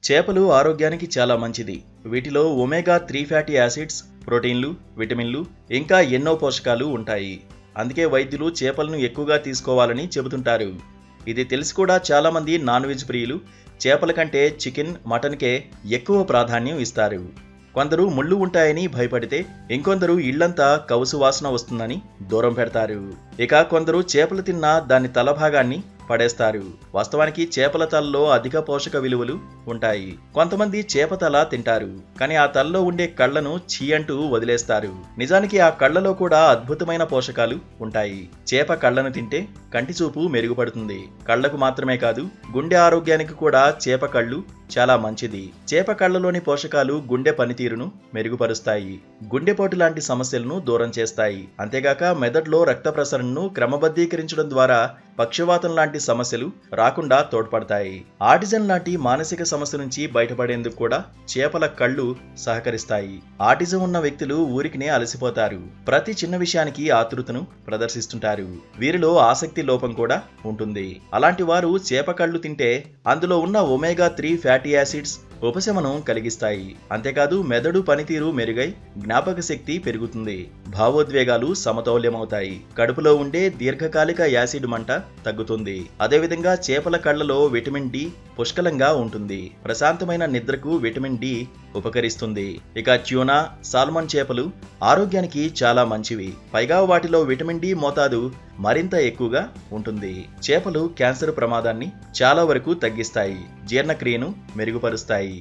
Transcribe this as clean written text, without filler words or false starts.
చేపలు ఆరోగ్యానికి చాలా మంచిది. వీటిలో ఒమేగా 3 ఫ్యాటీ యాసిడ్స్, ప్రోటీన్లు, విటమిన్లు, ఇంకా ఎన్నో పోషకాలు ఉంటాయి. అందుకే వైద్యులు చేపలను ఎక్కువగా తీసుకోవాలని చెబుతుంటారు. ఇది తెలిసి కూడా చాలామంది నాన్ వెజ్ ప్రియులు చేపల కంటే చికెన్, మటన్కే ఎక్కువ ప్రాధాన్యం ఇస్తారు. కొందరు ముళ్ళు ఉంటాయని భయపడితే, ఇంకొందరు ఇళ్లంతా కవుసు వాసన వస్తుందని దూరం పెడతారు. ఇక కొందరు చేపలు తిన్నా దాని తల భాగాన్ని పడేస్తారు. వాస్తవానికి చేపల తలలో అధిక పోషక విలువలు ఉంటాయి. కొంతమంది చేప తల తింటారు, కానీ ఆ తలలో ఉండే కళ్ళను ఛీ అంటూ వదిలేస్తారు. నిజానికి ఆ కళ్ళలో కూడా అద్భుతమైన పోషకాలు ఉంటాయి. చేప కళ్ళను తింటే కంటి చూపు మెరుగుపడుతుంది. కళ్లకు మాత్రమే కాదు, గుండె ఆరోగ్యానికి కూడా చేప కళ్ళు చాలా మంచిది. చేప కళ్ళలోని పోషకాలు గుండె పనితీరును మెరుగుపరుస్తాయి, గుండెపోటు లాంటి సమస్యలను దూరం చేస్తాయి. అంతేగాక మెదడులో రక్త ప్రసరణను క్రమబద్ధీకరించడం ద్వారా పక్షవాతం లాంటి సమస్యలు రాకుండా తోడ్పడతాయి. ఆటిజం లాంటి మానసిక సమస్య నుంచి బయటపడేందుకు కూడా చేపల కళ్ళు సహకరిస్తాయి. ఆటిజం ఉన్న వ్యక్తులు ఊరికినే అలసిపోతారు, ప్రతి చిన్న విషయానికి ఆతృతను ప్రదర్శిస్తుంటారు. వీరిలో ఆసక్తి లోపం కూడా ఉంటుంది. అలాంటి వారు చేప కళ్ళు తింటే అందులో ఉన్న ఒమేగా 3 ఫ్యాటీ యాసిడ్స్ ఉపశమనం కలిగిస్తాయి. అంతేకాదు మెదడు పనితీరు మెరుగై జ్ఞాపక శక్తి పెరుగుతుంది, భావోద్వేగాలు సమతౌల్యమవుతాయి, కడుపులో ఉండే దీర్ఘకాలిక యాసిడ్ మంట తగ్గుతుంది. అదేవిధంగా చేపల కళ్ళలో విటమిన్ డి పుష్కలంగా ఉంటుంది. ప్రశాంతమైన నిద్రకు విటమిన్ డి ఉపకరిస్తుంది. ఇక ట్యూనా, సాల్మన్ చేపలు ఆరోగ్యానికి చాలా మంచివి. పైగా వాటిలో విటమిన్ డి మోతాదు మరింత ఎక్కువగా ఉంటుంది. చేపలు క్యాన్సర్ ప్రమాదాన్ని చాలా వరకు తగ్గిస్తాయి, జీర్ణక్రియను మెరుగుపరుస్తాయి.